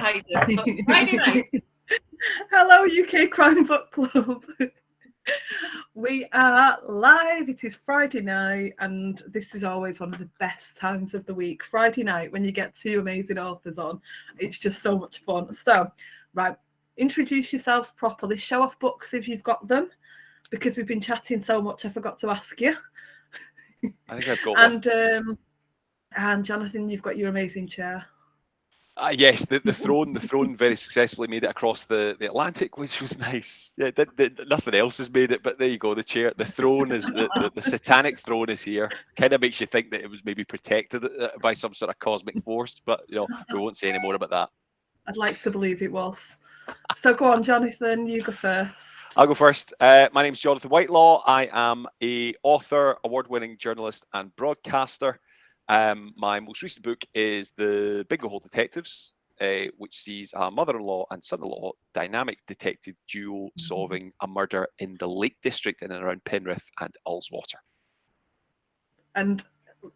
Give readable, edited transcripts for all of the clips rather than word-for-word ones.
hiding. So it's Friday night. Hello, UK Crime Book Club. We are live. It is Friday night, and this is always one of the best times of the week. Friday night, when you get two amazing authors on, it's just so much fun. So, right, introduce yourselves properly. Show off books if you've got them, because we've been chatting so much. I forgot to ask you. I think I've got one. And Jonathan, you've got your amazing chair. Yes, the throne very successfully made it across the Atlantic, which was nice. Yeah, nothing else has made it, but there you go. The chair, the throne is the satanic throne is here. Kind of makes you think that it was maybe protected by some sort of cosmic force, but we won't say any more about that. I'd like to believe it was. So go on, Jonathan, you go first. I'll go first. My name's Jonathan Whitelaw. I am a author, award-winning journalist, and broadcaster. My most recent book is The Bingo Hole Detectives, which sees a mother-in-law and son-in-law dynamic detective duo solving a murder in the Lake District in and around Penrith and Ullswater. And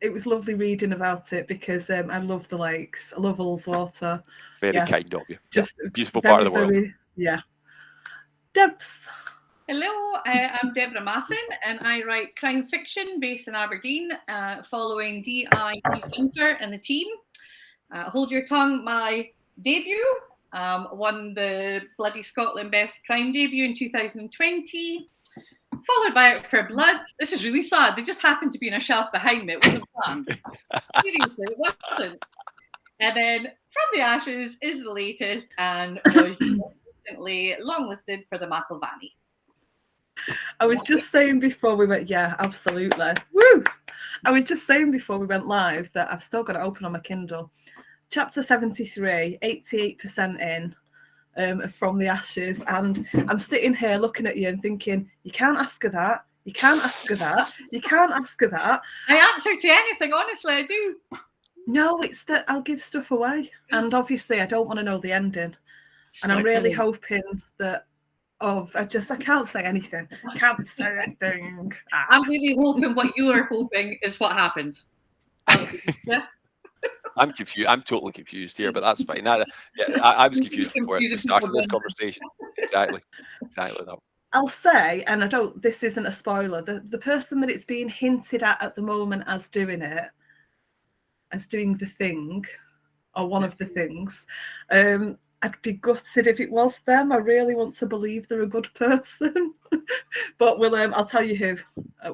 it was lovely reading about it because I love the lakes. I love Ullswater. Very kind of you. Just a beautiful part of the world. Yeah. Debs. Hello, I'm Deborah Masson, and I write crime fiction based in Aberdeen, following D.I. Hunter and the team. Hold Your Tongue, my debut, won the Bloody Scotland Best Crime Debut in 2020, followed by Out for Blood. This is really sad. They just happened to be on a shelf behind me. It wasn't planned. Seriously, it wasn't. And then From the Ashes is the latest and was recently longlisted for the McIlvanney. I was just saying before we went, yeah, absolutely. Woo! I was just saying before we went live that I've still got it open on my Kindle. Chapter 73, 88% in From the Ashes. And I'm sitting here looking at you and thinking, you can't ask her that. You can't ask her that. You can't ask her that. I answer to anything, honestly, I do. No, it's that I'll give stuff away. And obviously I don't want to know the ending. And I'm really hoping that I can't say anything. Can't say anything. I'm really hoping what you are hoping is what happened. Yeah. I'm confused. I'm totally confused here, but that's fine. I was confused before we started this conversation. Exactly that. I'll say, and this isn't a spoiler, the person that it's being hinted at the moment as doing the thing, or one of the things, I'd be gutted if it was them. I really want to believe they're a good person. But I'll tell you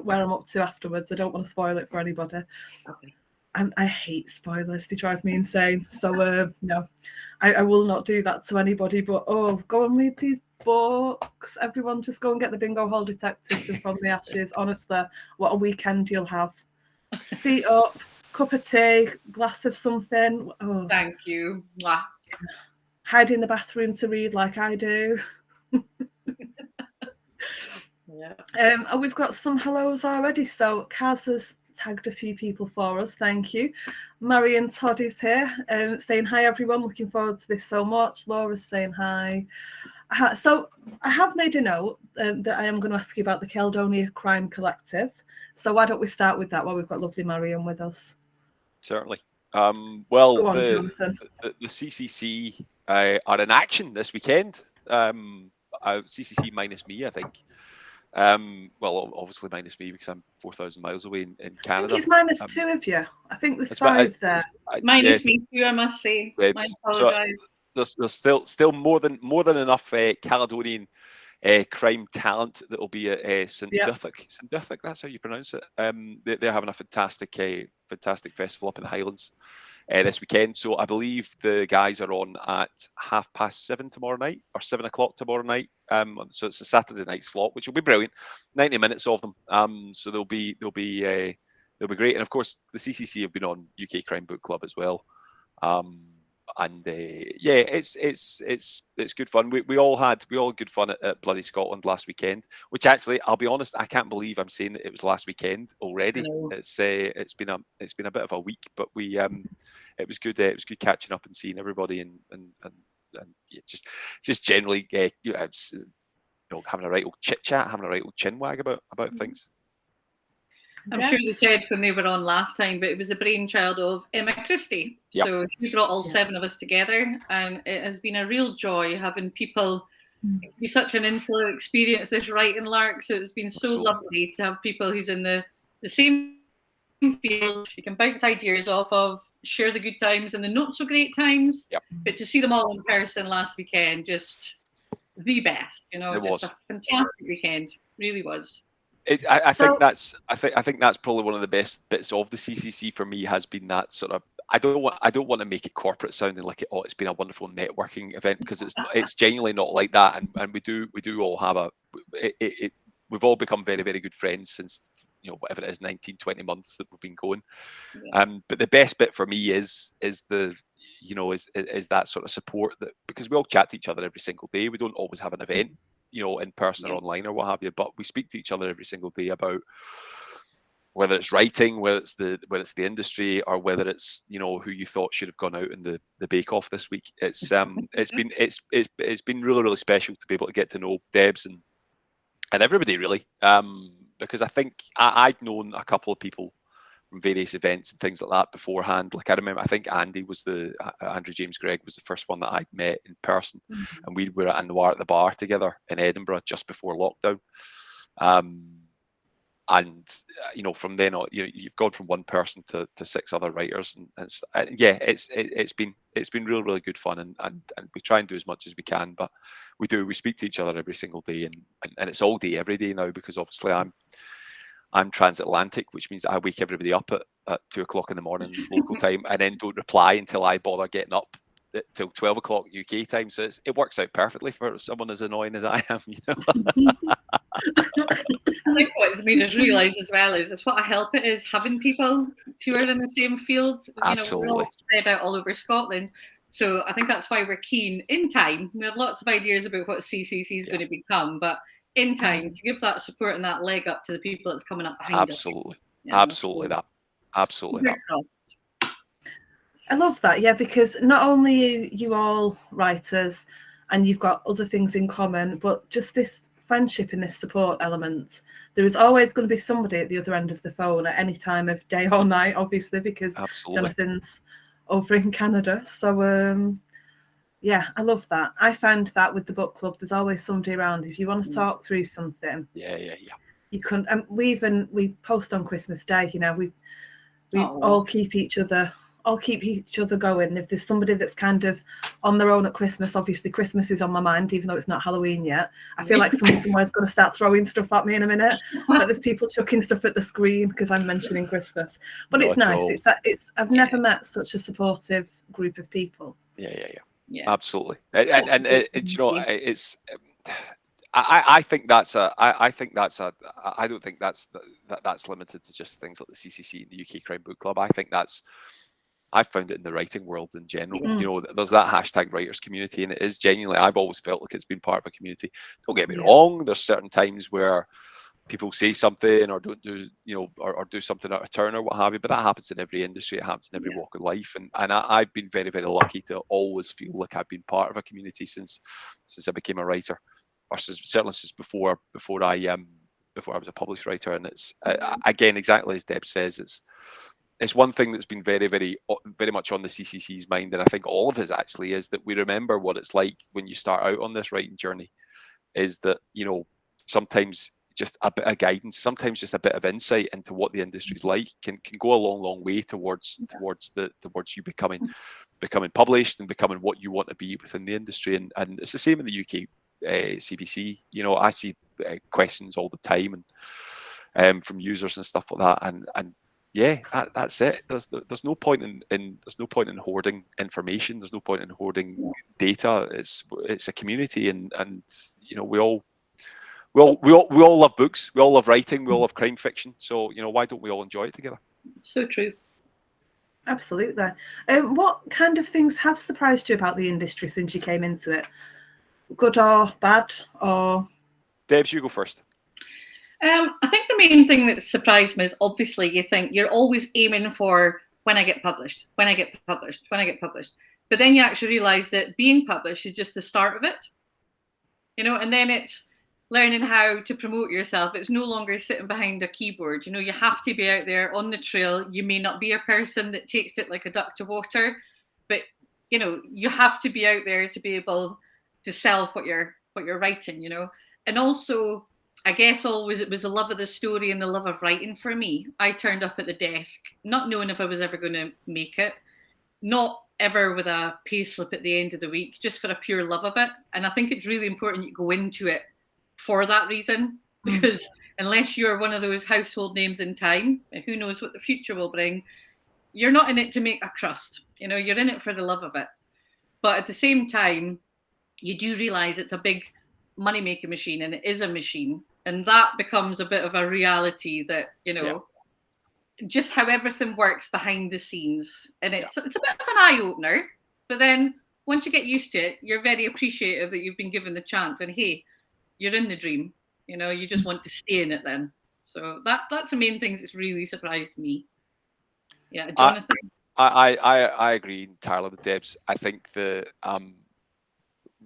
where I'm up to afterwards. I don't want to spoil it for anybody. Okay. And I hate spoilers. They drive me insane. So, no, I will not do that to anybody. But, go and read these books. Everyone just go and get the Bingo Hole Detectives and From the Ashes. Honestly, what a weekend you'll have. Feet up, cup of tea, glass of something. Oh. Thank you. Mwah. Hide in the bathroom to read like I do. Yeah. We've got some hellos already. So Kaz has tagged a few people for us. Thank you. Marion Todd is here saying hi, everyone. Looking forward to this so much. Laura's saying hi. So I have made a note that I am going to ask you about the Caledonia Crime Collective. So why don't we start with that while we've got lovely Marion with us? Certainly. Go on, Jonathan. The CCC are in action this weekend. CCC minus me, I think. Obviously minus me because I'm 4,000 miles away in Canada. I think it's minus two of you. I think there's five there. Minus me too, I must say. I apologise. There's still more than enough Caledonian crime talent that will be at St. Duthic. St. Duthic, that's how you pronounce it. They're having a fantastic festival up in the Highlands this weekend. So I believe the guys are on at 7:30 tomorrow night, or 7 o'clock tomorrow night. So it's a Saturday night slot, which will be brilliant. 90 minutes of them. So they'll be great. And of course, the CCC have been on UK Crime Book Club as well. It's good fun. We all had good fun at Bloody Scotland last weekend. Which actually, I'll be honest, I can't believe I'm saying that it was last weekend already. No. It's been a bit of a week, but it was good. It was good catching up and seeing everybody and just generally having a right old chit chat, having a right old chin wag about things. I'm sure they said when they were on last time, but it was a brainchild of Emma Christie. Yep. So she brought all 7 of us together, and it has been a real joy having people. It can be such an insular experience, this writing lark. So it's been so lovely to have people who's in the same field you can bounce ideas off of, share the good times and the not so great times. Yep. But to see them all in person last weekend, just the best, just a fantastic weekend. Really was. I think that's probably one of the best bits of the CCC for me has been that sort of. I don't want to make it corporate sounding like it's been a wonderful networking event, because it's genuinely not like that, and we do all have we've all become very, very good friends since whatever it is, 19, 20 months that we've been going. But the best bit for me is the is that sort of support, that because we all chat to each other every single day. We don't always have an event in person or online or what have you, but we speak to each other every single day about whether it's writing, whether it's the industry, or whether it's who you thought should have gone out in the Bake Off this week. It's been really, really special to be able to get to know Debs and everybody, really, because I think I'd known a couple of people from various events and things like that beforehand. Like I remember, I think Andrew James Gregg was the first one that I'd met in person, and we were at Noir at the Bar together in Edinburgh just before lockdown. And from then on, you've gone from one person to 6 other writers, and it's been really, really good fun, and we try and do as much as we can, but we speak to each other every single day, and it's all day every day now, because obviously I'm transatlantic, which means I wake everybody up at 2 o'clock in the morning local time, and then don't reply until I bother getting up till 12 o'clock UK time. So it works out perfectly for someone as annoying as I am. I think what it's made us realise as well is what a help it is having people who are in the same field. Absolutely. We're all spread out all over Scotland. So I think that's why we're keen in time. We have lots of ideas about what CCC is going to become, but in time to give that support and that leg up to the people that's coming up behind us. Absolutely that. I love that, yeah, because not only are you all writers and you've got other things in common, but just this friendship and this support element. There is always going to be somebody at the other end of the phone at any time of day or night, obviously, because Jonathan's over in Canada. So yeah, I love that. I find that with the book club, there's always somebody around. If you want to talk through something, you can. And we post on Christmas Day. We all keep each other going. If there's somebody that's kind of on their own at Christmas, obviously Christmas is on my mind, even though it's not Halloween yet. I feel like somebody somewhere's going to start throwing stuff at me in a minute. But there's people chucking stuff at the screen because I'm mentioning Christmas. But it's nice. I've never met such a supportive group of people. Yeah, absolutely. And it's. I think that's I don't think that's limited to just things like the CCC and the UK Crime Book Club. I think I've found it in the writing world in general. There's that hashtag writers community, and it is genuinely, I've always felt like it's been part of a community. Don't get me wrong, there's certain times where people say something or don't do, or do something out of turn or what have you, but that happens in every industry. It happens in every walk of life, and I've been very, very lucky to always feel like I've been part of a community since I became a writer, or certainly since before I was a published writer. And it's again, exactly as Deb says, it's one thing that's been very, very, very much on the CCC's mind, and I think all of us actually, is that we remember what it's like when you start out on this writing journey. Is that sometimes just a bit of guidance, sometimes just a bit of insight into what the industry's like can go a long way towards you becoming published and becoming what you want to be within the industry. And it's the same in the UK CBC. I see questions all the time and from users and stuff like that, and yeah, that's it. There's no point in hoarding information. There's no point in hoarding data. It's a community, and we all love books. We all love writing. We all love crime fiction. So why don't we all enjoy it together? So true. Absolutely. What kind of things have surprised you about the industry since you came into it? Good or bad? Or Debs, you go first. I think the main thing that surprised me is, obviously you think you're always aiming for when I get published. But then you actually realise that being published is just the start of it. And then it's learning how to promote yourself. It's no longer sitting behind a keyboard. You have to be out there on the trail. You may not be a person that takes it like a duck to water, but you have to be out there to be able to sell what you're writing. And also, I guess always it was the love of the story and the love of writing for me. I turned up at the desk not knowing if I was ever going to make it, not ever with a pay slip at the end of the week, just for a pure love of it. And I think it's really important you go into it for that reason, because unless you're one of those household names in time, who knows what the future will bring, you're not in it to make a crust. You're in it for the love of it. But at the same time, you do realize it's a big money-making machine, and it is a machine. And that becomes a bit of a reality that, just how everything works behind the scenes. And it's a bit of an eye-opener. But then once you get used to it, you're very appreciative that you've been given the chance. And hey, you're in the dream. You just want to stay in it then. So that's the main things that's really surprised me. Yeah, Jonathan? I agree entirely with Debs. I think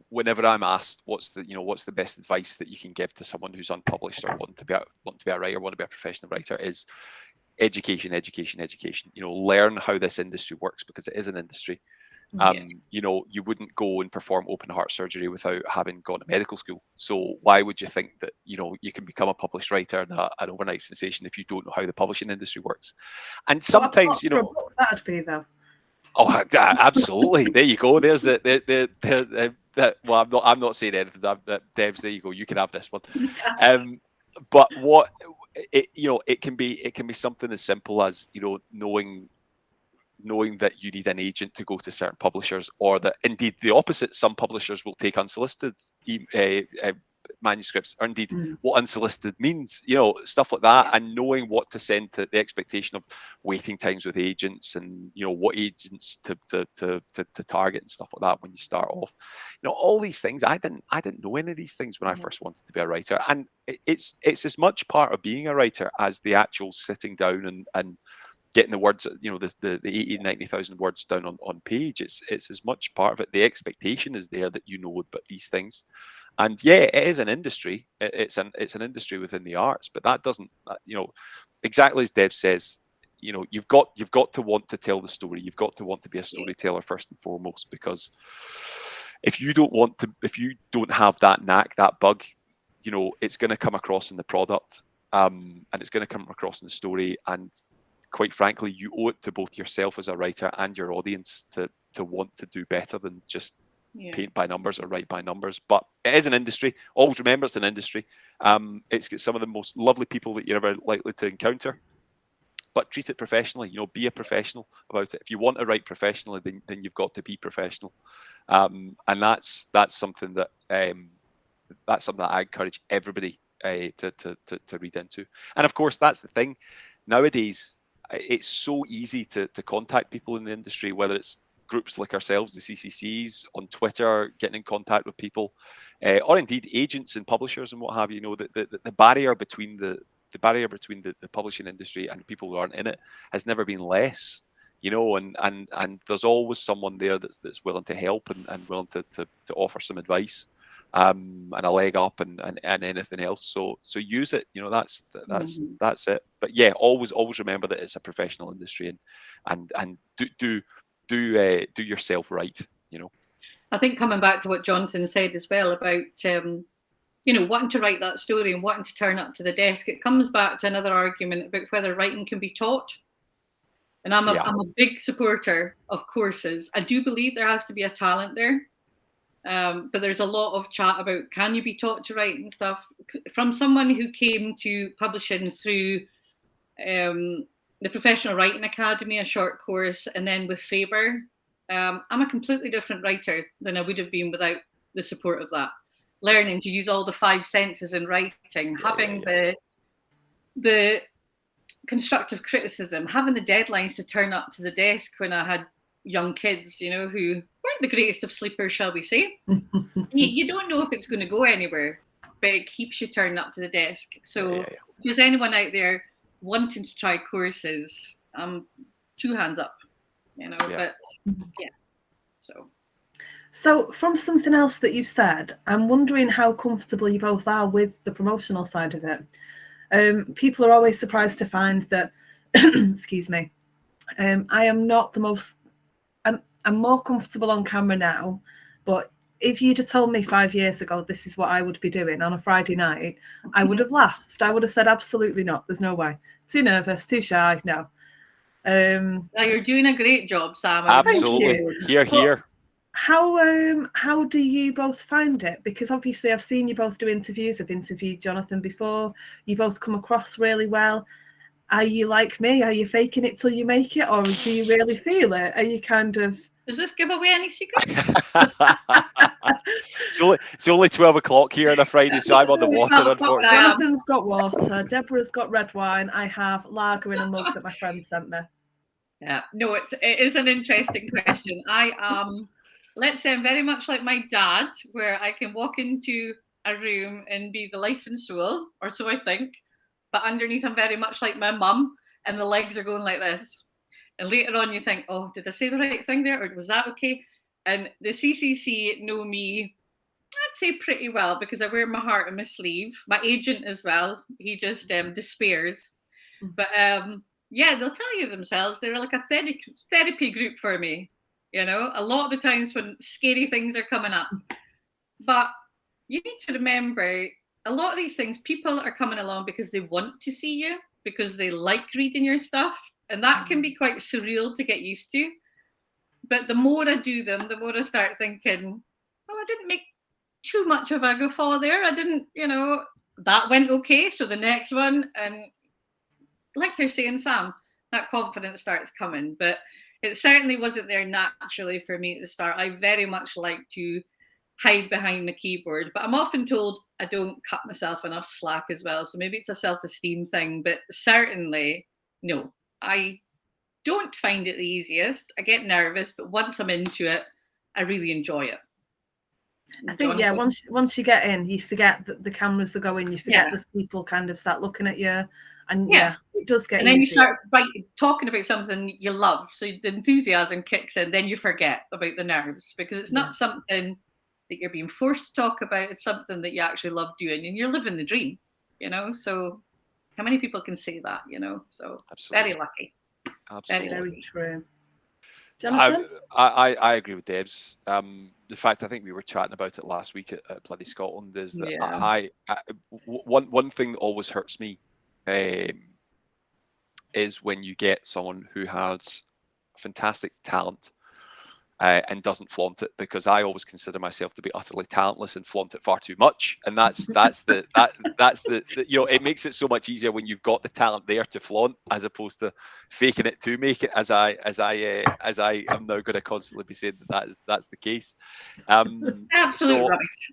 whenever I'm asked what's the best advice that you can give to someone who's unpublished or want to be a writer, want to be a professional writer, is education. Learn how this industry works, because it is an industry. You wouldn't go and perform open heart surgery without having gone to medical school. So why would you think that you can become a published writer and an overnight sensation if you don't know how the publishing industry works? And sometimes that'd be though. Oh, absolutely. There you go. There's well, I'm not saying anything. Debs, there you go. You can have this one. But what it can be something as simple as knowing that you need an agent to go to certain publishers, or that indeed the opposite. Some publishers will take unsolicited manuscripts, or indeed what unsolicited means, stuff like that, and knowing what to send, to the expectation of waiting times with agents, and what agents to target and stuff like that when you start off. All these things. I didn't know any of these things when I first wanted to be a writer, and it's as much part of being a writer as the actual sitting down and getting the words, the 80,000, 90,000 words down on page. It's as much part of it. The expectation is there that about these things. And yeah, it is an industry. It's an industry within the arts, but that doesn't, exactly as Deb says, you've got to want to tell the story. You've got to want to be a storyteller first and foremost, because if you don't have that knack, that bug, it's going to come across in the product, and it's going to come across in the story. And quite frankly, you owe it to both yourself as a writer and your audience to want to do better than just paint by numbers or write by numbers. But it is an industry. Always remember, it's an industry. It's got some of the most lovely people that you're ever likely to encounter, but treat it professionally. Be a professional about it. If you want to write professionally, then you've got to be professional. And that's something that I encourage everybody to read into. And of course, that's the thing. Nowadays, it's so easy to contact people in the industry, whether it's groups like ourselves, the CCCs, on Twitter, getting in contact with people, or indeed agents and publishers and what have you. The barrier between the publishing industry and people who aren't in it has never been less. And there's always someone there that's willing to help and willing to offer some advice, and a leg up and anything else. So use it. That's it. But yeah, always remember that it's a professional industry, and do yourself right. I think coming back to what Jonathan said as well about wanting to write that story and wanting to turn up to the desk, it comes back to another argument about whether writing can be taught. And I'm a big supporter of courses. I do believe there has to be a talent there. But there's a lot of chat about, can you be taught to write and stuff? From someone who came to publishing through the Professional Writing Academy, a short course, and then with Faber, I'm a completely different writer than I would have been without the support of that. Learning to use all the 5 senses in writing, having the constructive criticism, having the deadlines to turn up to the desk when I had young kids, who weren't the greatest of sleepers, shall we say. You don't know if it's going to go anywhere, but it keeps you turning up to the desk. So if there's anyone out there wanting to try courses, 2 hands up, but yeah. So, from something else that you said, I'm wondering how comfortable you both are with the promotional side of it. People are always surprised to find that, excuse me, I am not the most. I'm more comfortable on camera now, but if you'd have told me 5 years ago this is what I would be doing on a Friday night, I would have laughed. I would have said absolutely not. There's no way. Too nervous, too shy. No. Well, you're doing a great job, Sam. Absolutely. Here, here. How do you both find it? Because obviously I've seen you both do interviews. I've interviewed Jonathan before. You both come across really well. Are you like me? Are you faking it till you make it, or do you really feel it? Are you kind of... Does this give away any secrets? It's only 12 o'clock here on a Friday, so I'm on the water, unfortunately. Jonathan's got water. Deborah's got red wine. I have lager in a mug that my friend sent me. Yeah, no, it is an interesting question. Let's say I'm very much like my dad, where I can walk into a room and be the life and soul, or so I think. But underneath, I'm very much like my mum, and the legs are going like this. And later on, you think, oh, did I say the right thing there? Or was that okay? And the CCC know me, I'd say pretty well, because I wear my heart on my sleeve. My agent as well. He just despairs. But yeah, they'll tell you themselves. They're like a therapy group for me. You know, a lot of the times when scary things are coming up. But you need to remember, a lot of these things, people are coming along because they want to see you, because they like reading your stuff. And that can be quite surreal to get used to. But the more I do them, the more I start thinking, well, I didn't make too much of a guffaw there. I didn't, that went okay. So the next one, and like you're saying, Sam, that confidence starts coming. But it certainly wasn't there naturally for me at the start. I very much like to hide behind my keyboard, but I'm often told I don't cut myself enough slack as well. So maybe it's a self-esteem thing, but certainly, no, I don't find it the easiest. I get nervous, but once I'm into it, I really enjoy it. I think, yeah, once you get in, you forget that the cameras are going, you forget there's people kind of start looking at you, and it does get easier. And then you start talking about something you love, so the enthusiasm kicks in, then you forget about the nerves, because it's not something that you're being forced to talk about, it's something that you actually love doing, and you're living the dream, so how many people can say that, so absolutely. Very lucky. Absolutely. Very true. Jonathan? I agree with Debs. The fact, I think we were chatting about it last week at Bloody Scotland, is that one thing that always hurts me is when you get someone who has fantastic talent and doesn't flaunt it, because I always consider myself to be utterly talentless and flaunt it far too much, and that's the it makes it so much easier when you've got the talent there to flaunt, as opposed to faking it to make it, as I am now going to constantly be saying that's the case. Absolute rubbish.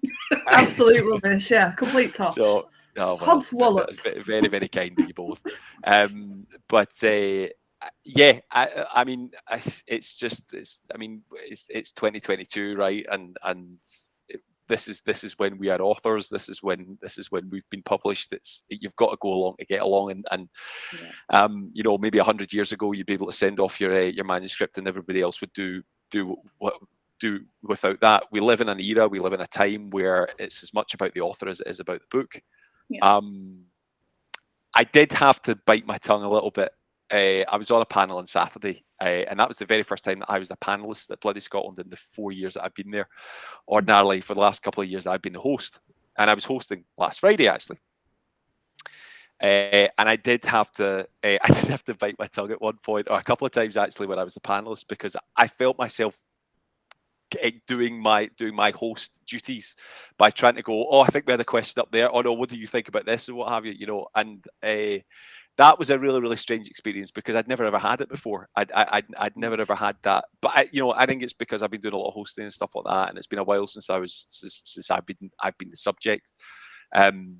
Absolute rubbish. Yeah, complete toss. So, Hod's wallop. Very, very kind of you both. But yeah, I mean, it's 2022, right? And this is when we are authors. This is when we've been published. You've got to go along to get along, and maybe 100 years ago you'd be able to send off your manuscript, and everybody else would do without that. We live in an era, we live in a time where it's as much about the author as it is about the book. Yeah. I did have to bite my tongue a little bit. I was on a panel on Saturday, and that was the very first time that I was a panelist at Bloody Scotland in the 4 years that I've been there. Ordinarily, for the last couple of years, I've been the host, and I was hosting last Friday, actually. And I did have to bite my tongue at one point, or a couple of times actually, when I was a panelist, because I felt myself doing my host duties by trying to go, oh, I think we had a question up there. Oh no, what do you think about this, and what have you? And that was a really, really strange experience, because I'd never ever had it before. I'd never ever had that. But I think it's because I've been doing a lot of hosting and stuff like that, and it's been a while since I've been the subject. And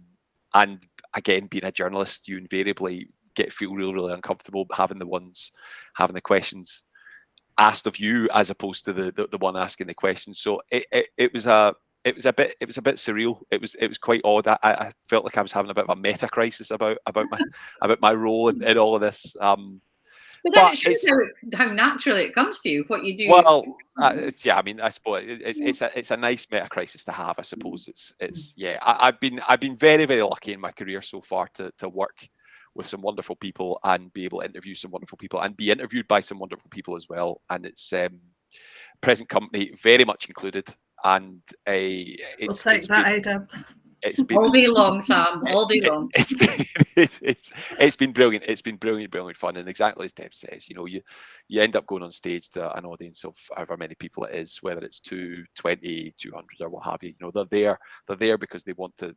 again, being a journalist, you invariably feel really, really uncomfortable having the questions asked of you, as opposed to the one asking the questions. So it was a bit surreal. It was quite odd. I felt like I was having a bit of a meta crisis about my role in all of this. But then it it's shows how naturally it comes to you, what you do. well, I mean, I suppose it's a nice meta crisis to have. I suppose I've been very, very lucky in my career so far to work with some wonderful people and be able to interview some wonderful people and be interviewed by some wonderful people as well. And it's present company very much included. And We'll take that, Adams. It's been all day long, Sam. All day long. It's been brilliant. It's been brilliant fun. And exactly as Deb says, you end up going on stage to an audience of however many people it is, whether it's 220, 200 or what have you. They're there because they want to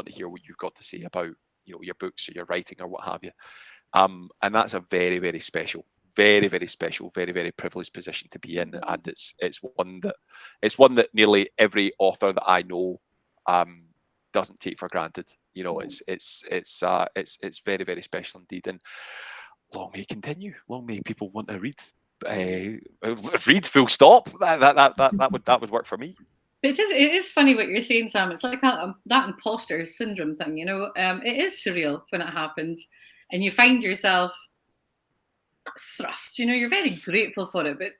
hear what you've got to say about your books or your writing or what have you. And that's a very, very special, very, very special, very, very privileged position to be in. And it's one that nearly every author that I know doesn't take for granted. It's very, very special indeed. And long may it continue. Long may people want to read. Read full stop. That would work for me. It is funny what you're saying, Sam. It's like that imposter syndrome thing, it is surreal when it happens and you find yourself thrust, you're very grateful for it, but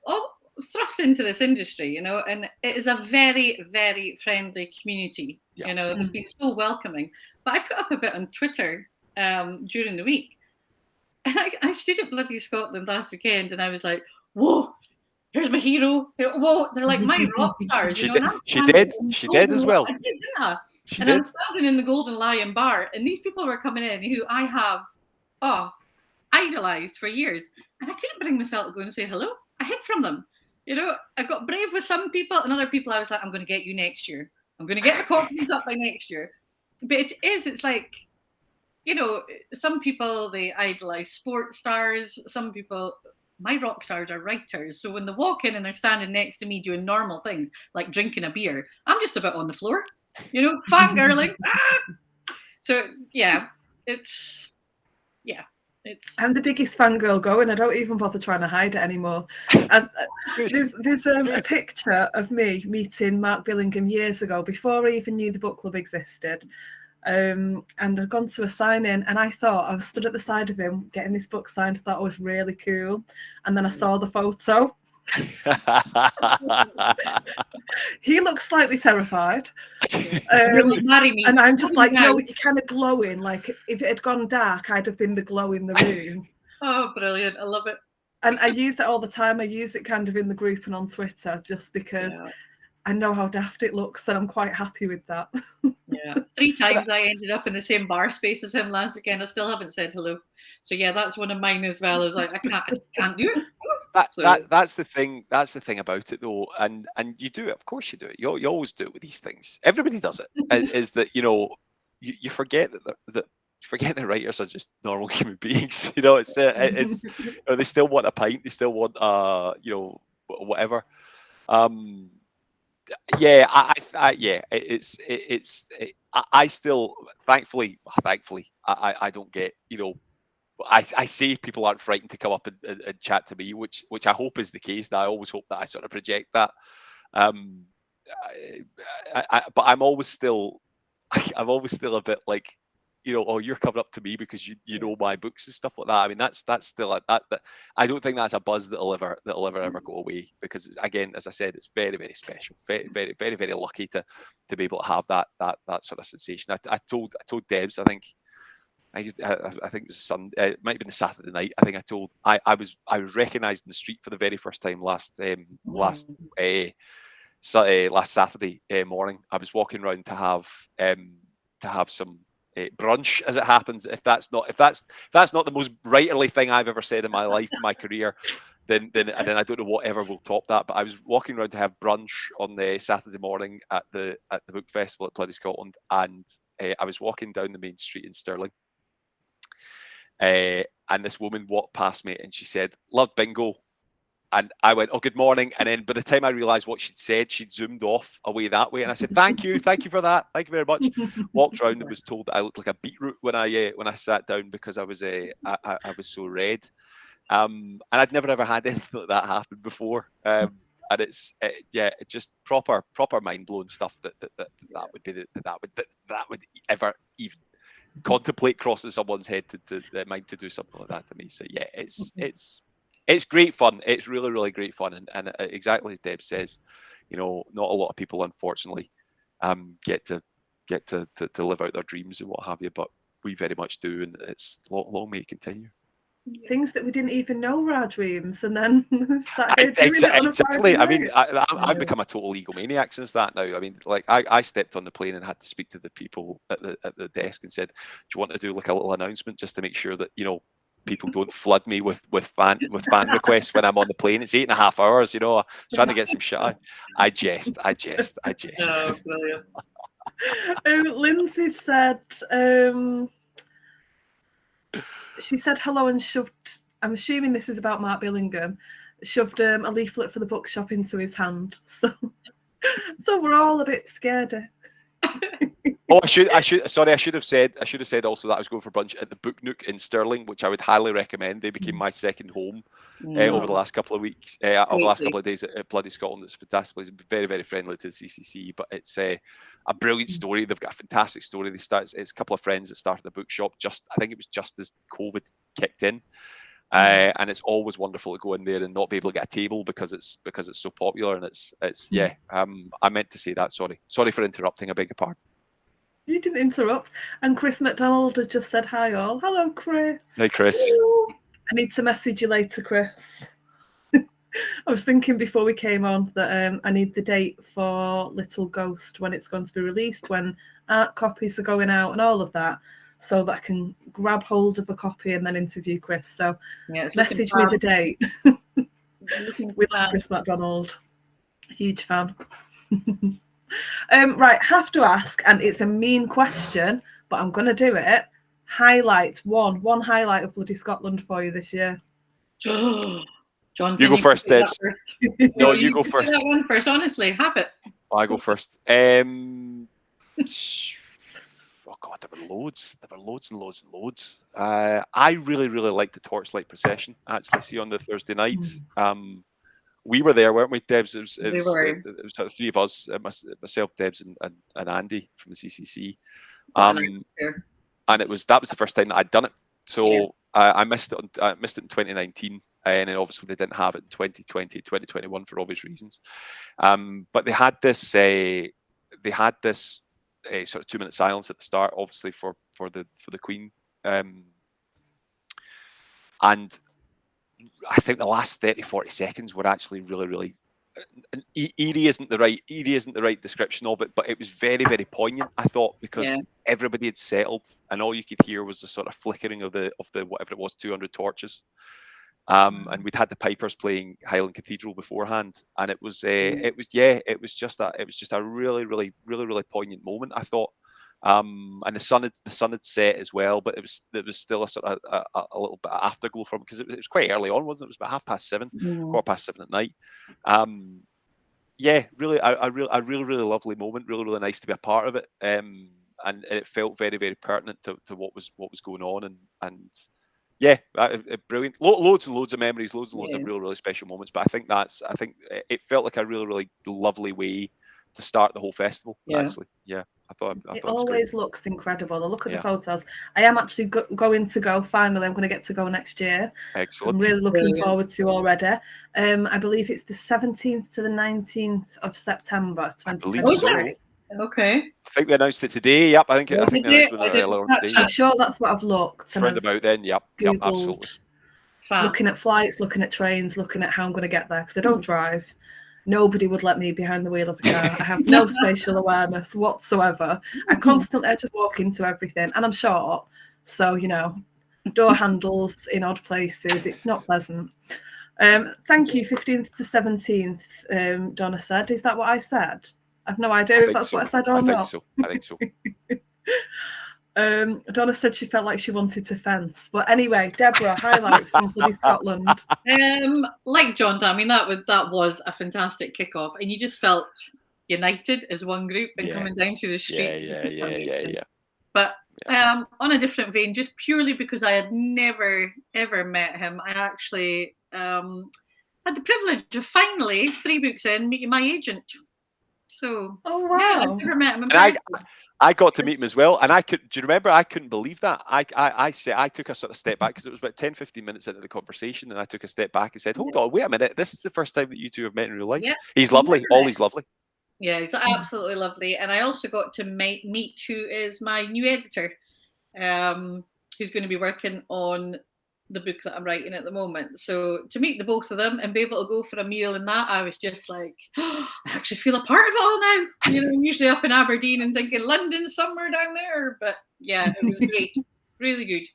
thrust into this industry, and it is a very, very friendly community. They've been so welcoming. But I put up a bit on Twitter during the week, and I stood at bloody Scotland last weekend, and I was like, "Whoa, here's my hero! Whoa, they're like my rock stars." She did as well. I did, didn't I? I'm standing in the Golden Lion bar, and these people were coming in who I have idolized for years, and I couldn't bring myself to go and say hello. I hid from them. I got brave with some people, and other people I was like, I'm going to get you next year. I'm going to get the confidence up by next year. But it's like, some people, they idolize sports stars. Some people, my rock stars are writers. So when they walk in and they're standing next to me doing normal things, like drinking a beer, I'm just about on the floor, fangirling. So, I'm the biggest fangirl going. I don't even bother trying to hide it anymore. And there's a picture of me meeting Mark Billingham years ago, before I even knew the book club existed. And I'd gone to a sign-in, and I thought I was stood at the side of him getting this book signed. I thought it was really cool. And then I saw the photo. He looks slightly terrified. And I'm just like, you're kind of glowing. Like if it had gone dark, I'd have been the glow in the room. Oh, brilliant. I love it. And I use it all the time. I use it kind of in the group and on Twitter, just because I know how daft it looks, and I'm quite happy with that. Yeah. 3 times I ended up in the same bar space as him last weekend. I still haven't said hello. So that's one of mine as well. I was like, I can't do it. That's the thing. That's the thing about it, though, and you do it. Of course, you do it. You always do it with these things. Everybody does it. Is that you forget that the writers are just normal human beings. It's they still want a pint. They still want whatever. I still thankfully I don't get I see people aren't frightened to come up and chat to me, which I hope is the case. Now I always hope that I sort of project that. But I'm always still a bit like, you're coming up to me because you know my books and stuff like that. I mean, that's still that I don't think that's a buzz that'll ever go away, because again, as I said, it's very, very special, very, very, very, very lucky to be able to have that sort of sensation. I told Debs, I think it was Sunday, it might have been the Saturday night. I think I was recognised in the street for the very first time last Saturday morning. I was walking around to have some brunch, as it happens. If that's not the most writerly thing I've ever said in my life, in my career, then I don't know whatever will top that. But I was walking around to have brunch on the Saturday morning at the book festival at Bloody Scotland, and I was walking down the main street in Stirling. And this woman walked past me and she said, "Love bingo." And I went, "Oh, good morning." And then by the time I realised what she'd said, she'd zoomed off away that way. And I said, thank you for that. Thank you very much." Walked around and was told that I looked like a beetroot when I sat down, because I was so red. And I'd never ever had anything like that happen before. And it's just proper mind blowing stuff that would ever even contemplate crossing someone's head to mind to do something like that to me. So it's It's great fun. It's really, really great fun, and exactly as Deb says, you know, not a lot of people, unfortunately, get to live out their dreams and what have you, but we very much do, and it's long may it continue. Things that we didn't even know were our dreams, and then sat here doing it on a Exactly. Friday I mean, night. I've become a total egomaniac since that now. I mean, like I stepped on the plane and had to speak to the people at the desk and said, "Do you want to do like a little announcement just to make sure that, you know, people don't flood me with fan requests when I'm on the plane? It's 8.5 hours, you know. I was trying to get some shit." I jest. Oh, brilliant. Lindsay said, she said hello and shoved, I'm assuming this is about Mark Billingham, shoved a leaflet for the bookshop into his hand. So we're all a bit scared. Oh, I should have said also that I was going for brunch at the Book Nook in Stirling, which I would highly recommend. They became my second home over the last couple of weeks, over the last couple of days at Bloody Scotland. It's a fantastic place. It's very, very friendly to the CCC, but it's a brilliant story. They've got a fantastic story. It's a couple of friends that started the bookshop I think it was just as COVID kicked in. And it's always wonderful to go in there and not be able to get a table because it's so popular, and it's I meant to say that. Sorry for interrupting. I beg your pardon. You didn't interrupt. And Chris McDonald has just said hi all. Hello, Chris. Hey, Chris. Hello. I need to message you later, Chris. I was thinking before we came on that I need the date for Little Ghost, when it's going to be released, when art copies are going out and all of that, so that I can grab hold of a copy and then interview Chris. So message me the date. We love Chris McDonald. Huge fan. Right, have to ask, and it's a mean question, but I'm going to do it. Highlights, one highlight of Bloody Scotland for you this year. Jonathan, you go first, Deb. No, you go first. That one first. Honestly, have it. I go first. Oh God, there were loads. There were loads and loads and loads. I really, really liked the torchlight procession. Actually, see on the Thursday nights. We were there, weren't we, Debs? It was the three of us, myself, Debs, and Andy from the CCC. And that was the first time that I'd done it. So I missed it. I missed it in 2019, and then obviously they didn't have it in 2020, 2021 for obvious reasons. But they had this sort of 2-minute silence at the start, obviously for the Queen, and I think the last 30-40 seconds were actually really, really eerie. Isn't the right description of it, but it was very, very poignant, I thought, because everybody had settled and all you could hear was the sort of flickering of the whatever it was, 200 torches. And we'd had the pipers playing Highland Cathedral beforehand, and it was just a really, really, really, really poignant moment, I thought. And the sun had set as well, but there was still a sort of a little bit of afterglow from it, because it was quite early on, wasn't it? It was about 7:30, 7:15 at night. Really, a really, really lovely moment. Really, really nice to be a part of it. And it felt very, very pertinent to what was going on, and brilliant. Loads and loads of memories, loads and loads of really, really special moments. But I think it felt like a really, really lovely way to start the whole festival. Actually, I thought it always looks incredible. I look at the photos. I am actually going to go. Finally, I'm going to get to go next year. Excellent. I'm really looking forward to already. I believe it's the 17th to the 19th of September 2023. Okay. I think they announced it today. Yep, I think they announced it earlier on today. I'm sure that's what I've looked. Round about then. Yep, absolutely. Looking at flights, looking at trains, looking at how I'm going to get there, because I don't drive. Nobody would let me behind the wheel of a car. I have no spatial awareness whatsoever. I just walk into everything, and I'm short, so door handles in odd places. It's not pleasant. Thank you. 15th to 17th. Donna said. Is that what I said? I've no idea if that's what I said or not. I think so. Donna said she felt like she wanted to fence, but anyway, Deborah, highlight from Bloody Scotland. Like John, I mean that was a fantastic kickoff, and you just felt united as one group and coming down to the streets. Yeah. But on a different vein, just purely because I had never ever met him, I actually had the privilege of finally 3 books in meeting my agent. So Oh yeah, I've wow! never met him in And person. I got to meet him as well, and I could. Do you remember? I couldn't believe that. I said I took a sort of step back because it was about 10, 15 minutes into the conversation, and I took a step back and said, "Hold on, wait a minute. This is the first time that you two have met in real life." Yeah, He's never lovely. met. Ollie's lovely. Yeah, he's absolutely lovely. And I also got to meet who is my new editor, who's going to be working on the book that I'm writing at the moment. So to meet the both of them and be able to go for a meal and that, I was just like, oh, I actually feel a part of it all now. You know, I'm usually up in Aberdeen and thinking London somewhere down there. But yeah, it was great. Really good.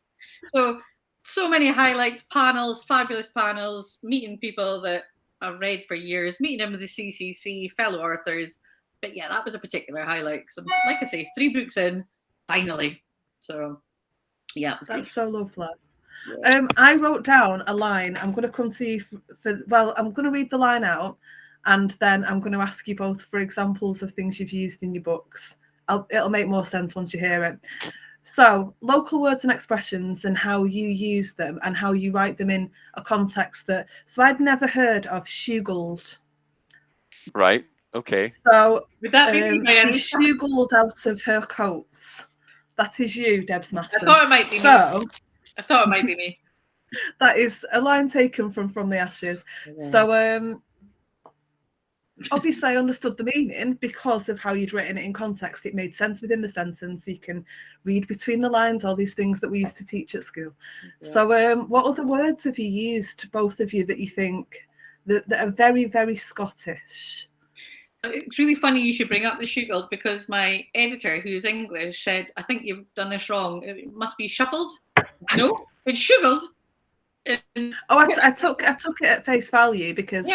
So many highlights, panels, fabulous panels, meeting people that I've read for years, meeting them with the CCC, fellow authors. But yeah, that was a particular highlight. So, like I say, 3 books in, finally. So yeah, it was That's good. so lovely. Yeah. I wrote down a line. I'm going to come to you well, I'm going to read the line out, and then I'm going to ask you both for examples of things you've used in your books. It'll make more sense once you hear it. So, local words and expressions and how you use them and how you write them in a context that. So, I'd never heard of shugled. Right. Okay. So, Would that be me, she Diane? shugled out of her coat. That is you, Debs I Masson. thought it might be me. I thought it might be me. That is a line taken from The Ashes. Yeah. So, obviously I understood the meaning because of how you'd written it in context. It made sense within the sentence. You can read between the lines, all these things that we used to teach at school. Yeah. So what other words have you used, both of you, that you think that are very, very Scottish? It's really funny you should bring up the shugled because my editor, who's English, said, I think you've done this wrong. It must be shuffled. No, it's shugled. I took it at face value because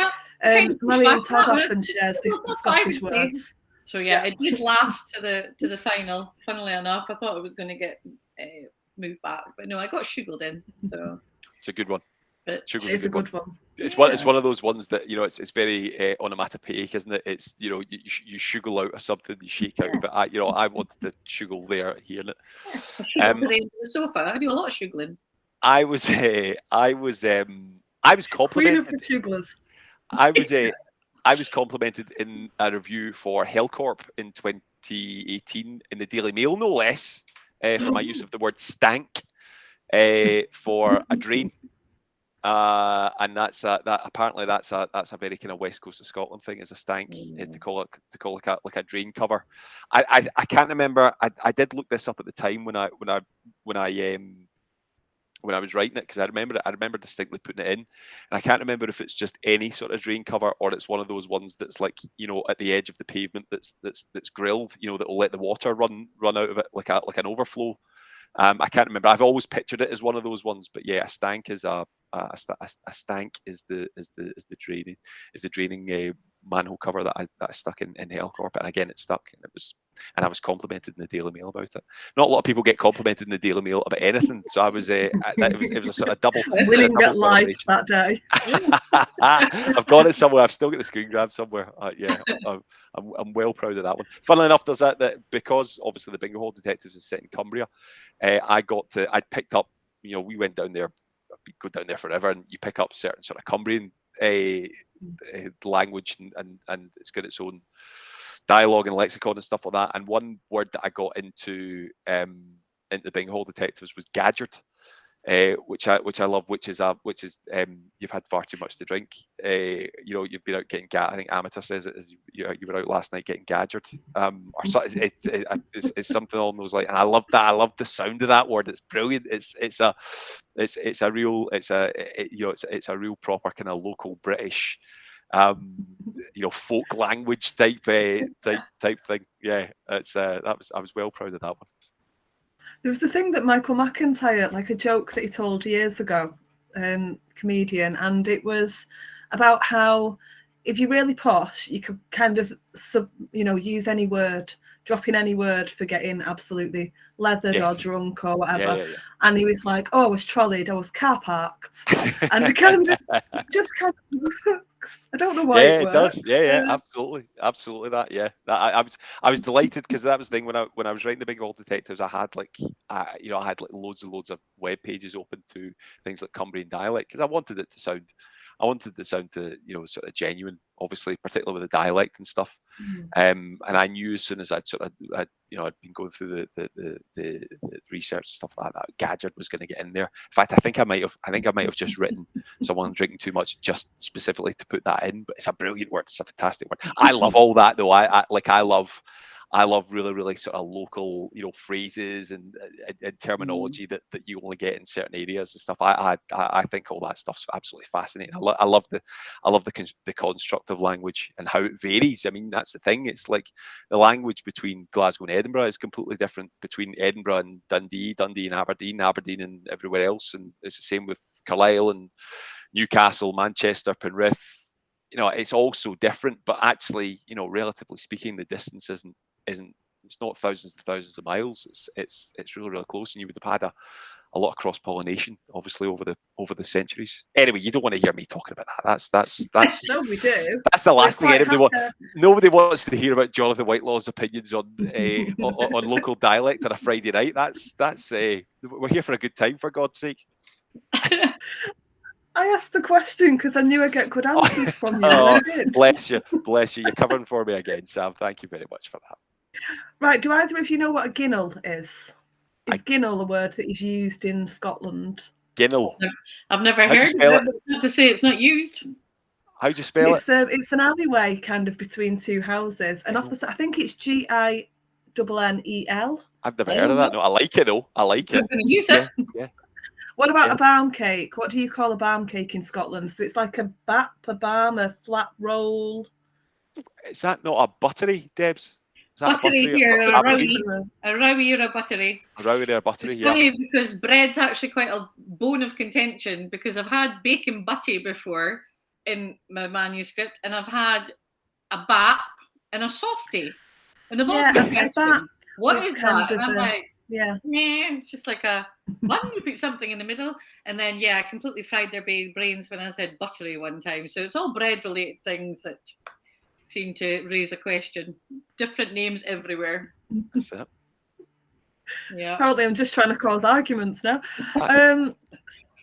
Marion Todd often shares different Scottish words. So yeah, it did last to the final. Funnily enough, I thought it was going to get moved back, but no, I got shugled in. So it's a good one. But it's a good one. It's one of those ones that, you know, it's very onomatopoeic, isn't it? It's, you know, you shugle out of something, you shake out of it. I wanted to shugle there, hearing it. Shugle to the end of the sofa. I do a lot of shuggling. I was complimented. Queen of the shugglers. I was complimented in a review for Hellcorp in 2018 in the Daily Mail, no less, for my use of the word stank for a drain. And that's apparently that's a very kind of west coast of Scotland thing, as a stank, to call it like a drain cover. I can't remember. I did look this up at the time when I was writing it, because I remember distinctly putting it in, and I can't remember if it's just any sort of drain cover or it's one of those ones that's like, you know, at the edge of the pavement that's grilled, you know, that will let the water run out of it like an overflow. I can't remember. I've always pictured it as one of those ones, but yeah, a stank is a stank is the draining manhole cover that I stuck in Hellcorp, and again it stuck, and I was complimented in the Daily Mail about it. Not a lot of people get complimented in the Daily Mail about anything, so I was it was a sort of double winning at life that day. I've got it somewhere. I've still got the screen grab somewhere. Yeah, I'm well proud of that one. Funnily enough, there's that because obviously the Bingo Hall Detectives is set in Cumbria. I picked up, you know, we went down there, we go down there forever, and you pick up certain sort of Cumbrian language, and it's got its own dialogue and lexicon and stuff like that. And one word that I got into the Bingo Hall Detectives was gadgert. Which I love, which is you've had far too much to drink. You know, you've been out getting I think Amateur says it as you were out last night getting gadgered. Or so, it's something along those lines. And I love that. I love the sound of that word. It's brilliant. It's a real proper kind of local British, you know, folk language type thing. Yeah, I was well proud of that one. There was a thing that Michael McIntyre, like a joke that he told years ago, comedian, and it was about how if you're really posh, you could kind of, use any word, drop in any word for getting absolutely leathered or drunk or whatever. Yeah. And he was like, "Oh, I was trolleyed, I was car parked," and it kind of just kind of works. I don't know why it works. Does. Yeah, absolutely that. Yeah, I was delighted because that was the thing when I was writing the Big Old Detectives. I had loads and loads of web pages open to things like Cumbrian dialect because I wanted it to sound. it to sound to sort of genuine, obviously, particularly with the dialect and stuff. And I knew as soon as I'd been going through the research and stuff like that, Gadget was going to get in there. In fact, I think I might have just written someone drinking too much just specifically to put that in. But it's a brilliant word. It's a fantastic word. I love all that though. I love really, really sort of local, phrases and terminology that you only get in certain areas and stuff. I think all that stuff's absolutely fascinating. I love the constructive language and how it varies. I mean, that's the thing. It's like the language between Glasgow and Edinburgh is completely different between Edinburgh and Dundee and Aberdeen and everywhere else. And it's the same with Carlisle and Newcastle, Manchester, Penrith. It's all so different, but actually, relatively speaking, the distance isn't it's not thousands of miles. It's really, really close, and you would have had a lot of cross pollination, obviously, over the centuries. Anyway, you don't want to hear me talking about that. That's No, we do. That's the last thing anybody wants. Nobody wants to hear about Jonathan Whitelaw's opinions on local dialect on a Friday night. We're here for a good time, for God's sake. I asked the question because I knew I'd get good answers from you. Oh, bless you. You're covering for me again, Sam. Thank you very much for that. Right, do either of you know what a ginnel is? Is ginnel a word that is used in Scotland? Ginnel? I've never heard of it, but it's not to say it's not used. How do you spell it? It's an alleyway kind of between two houses. And I think it's Ginnel. I've never heard of that. No, I like it though. I like it. I'm going to use it. Yeah. What about a barm cake? What do you call a barm cake in Scotland? So it's like a bap, a barm, a flat roll. Is that not a buttery, Debs? Is that buttery here, a rowie or a buttery. A rowie or a buttery, it's funny because bread's actually quite a bone of contention because I've had bacon butty before in my manuscript, and I've had a bap and a softie. And they've all been what is that? And I'm like, nah, it's just like a one, you put something in the middle, and then I completely fried their brains when I said buttery one time. So it's all bread related things that seem to raise a question. Different names everywhere. That's it. Yeah. Apparently I'm just trying to cause arguments now.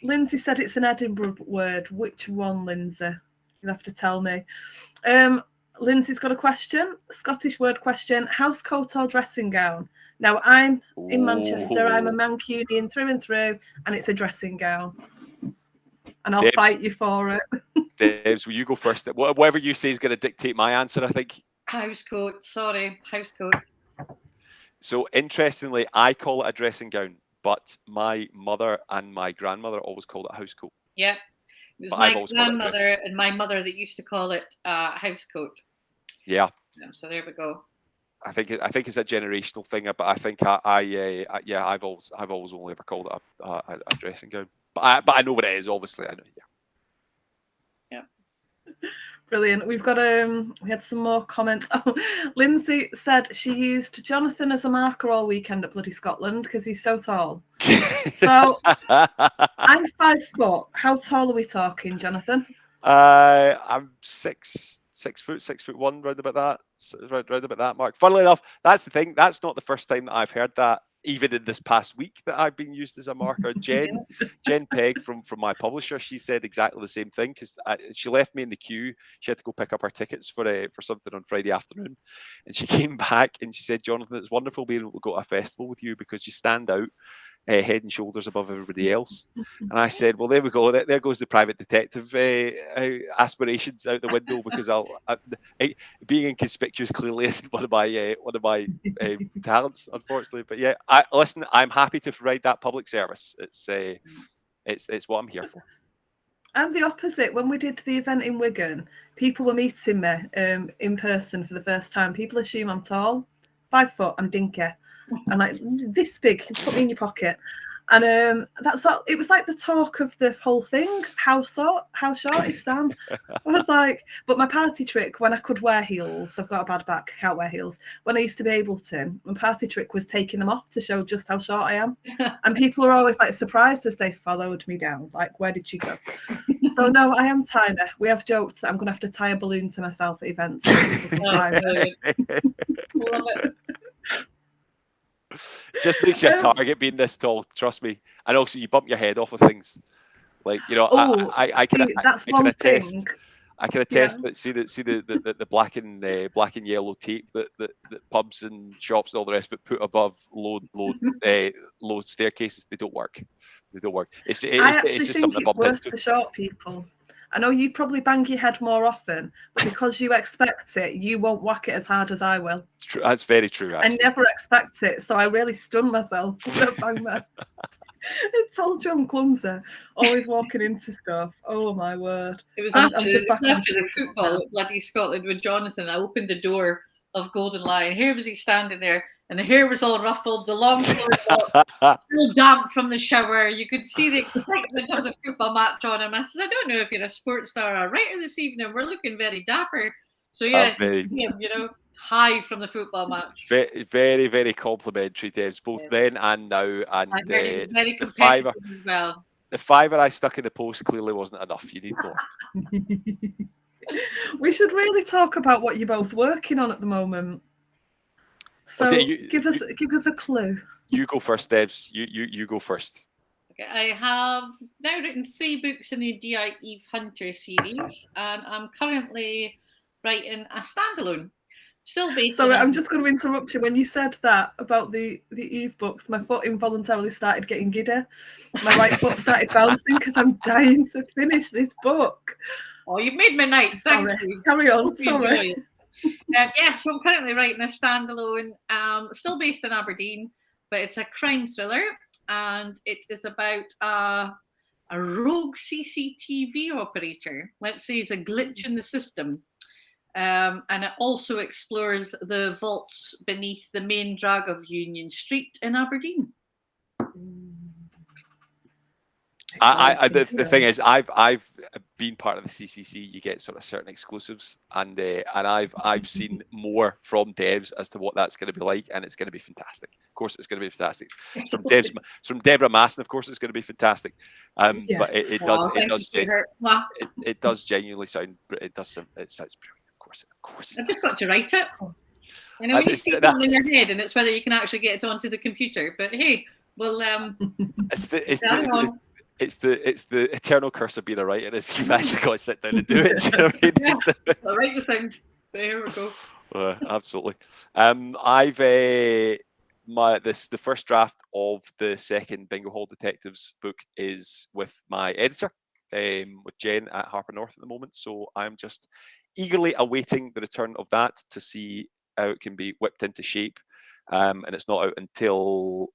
Lindsay said it's an Edinburgh word. Which one, Lindsay? You'll have to tell me. Lindsay's got a question. Scottish word question. House coat or dressing gown? Now, I'm in Manchester. I'm a Mancunian through and through, and it's a dressing gown. And I'll fight you for it. Debs, will you go first? Whatever you say is going to dictate my answer, I think. House coat. Sorry, house coat. So, interestingly, I call it a dressing gown, but my mother and my grandmother always called it a house coat. Yeah. It was my grandmother and my mother that used to call it house coat. Yeah. So there we go. I think it's a generational thing, but I think I've always only ever called it a dressing gown. But I know what it is. Obviously, I know. Yeah. Brilliant. We've got we had some more comments. Oh, Lindsay said she used Jonathan as a marker all weekend at bloody Scotland because he's so tall. So I'm 5 foot. How tall are we talking, Jonathan? I'm 6'1", round about that mark. Funnily enough, that's the thing. That's not the first time that I've heard that. Even in this past week that I've been used as a marker. Jen Pegg from my publisher, she said exactly the same thing because she left me in the queue. She had to go pick up her tickets for something on Friday afternoon, and she came back and she said, "Jonathan, it's wonderful being able to go to a festival with you because you stand out head and shoulders above everybody else." And I said, "Well, there we go. There goes the private detective aspirations out the window because being inconspicuous clearly isn't one of my talents, unfortunately." But yeah, listen, I'm happy to provide that public service. It's what I'm here for. I'm the opposite. When we did the event in Wigan, people were meeting me in person for the first time. People assume I'm tall, 5 foot. I'm dinky. I'm like this big. Put me in your pocket. And that's all. It was like the talk of the whole thing. How short is Sam? I was like, but my party trick when I could wear heels, I've got a bad back, I can't wear heels. When I used to be able to, my party trick was taking them off to show just how short I am. And people are always like surprised as they followed me down. Like, where did she go? So no, I am tiny. We have joked that I'm going to have to tie a balloon to myself at events. Love it. Just makes you a target being this tall, trust me. And also you bump your head off of things. Like, you know, Oh, I can that's I can one attest. thing. I can attest that see the black and yellow tape that pubs and shops and all the rest of it put above low staircases. They don't work. They don't work. It's I actually just think something to it's bump worse into. for short people. I know you probably bang your head more often, but because you expect it, you won't whack it as hard as I will. It's true. That's very true, actually. I never expect it, so I really stun myself when I bang my. I told you I'm clumsy. Always walking into stuff. Oh my word! It was I'm after just back on the football at bloody Scotland with Jonathan. I opened the door of Golden Lion. Here was he standing there, and the hair was all ruffled, the long flowing locks, still damp from the shower. You could see the excitement of the football match on him. I said, I don't know if you're a sports star or a writer this evening. We're looking very dapper. So yeah, you know, high from the football match. Very, very, very complimentary, Debs, both then and now. And I heard he was very the competitive as well. The fiver I stuck in the post clearly wasn't enough. You need more. We should really talk about what you're both working on at the moment. So give us a clue. You go first, Debs. You go first. Okay, I have now written 3 books in the D.I. Eve Hunter series, and I'm currently writing a standalone. Still based. Sorry, I'm just going to interrupt you. When you said that about the Eve books, my foot involuntarily started getting giddy. My right foot started bouncing because I'm dying to finish this book. Oh, you've made my night. Thank you. Carry on. Sorry. Yes, so I'm currently writing a standalone, still based in Aberdeen, but it's a crime thriller, and it is about a rogue CCTV operator. Let's say he's a glitch in the system. And it also explores the vaults beneath the main drag of Union Street in Aberdeen. The thing is, I've been part of the CCC. You get sort of certain exclusives, and I've seen more from Debs as to what that's going to be like, and it's going to be fantastic. Of course, it's going to be fantastic. It's from Debs, it's from Deborah Masson. Of course, it's going to be fantastic. But it does genuinely sound. It sounds brilliant. Of course. I've just got to write it. You know, you see something in your head, and it's whether you can actually get it onto the computer. But hey, well, it's the eternal curse of being a writer is you've actually got to sit down and do it. Do you know what I mean? I'll write the thing. There we go. Absolutely. I've the first draft of the second Bingo Hall Detectives book is with my editor, with Jen at Harper North at the moment. So I'm just eagerly awaiting the return of that to see how it can be whipped into shape. And it's not out until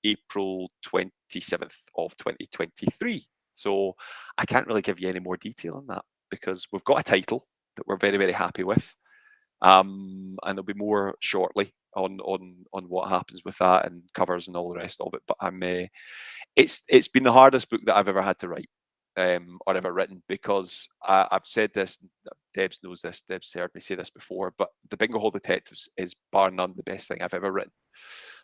April 27th of 2023. So I can't really give you any more detail on that because we've got a title that we're very, very happy with. And there'll be more shortly on what happens with that and covers and all the rest of it. But it's been the hardest book that I've ever had to write. Or ever written, because I've said this, Debs knows this, Debs heard me say this before, but the Bingo Hall Detectives is bar none the best thing I've ever written.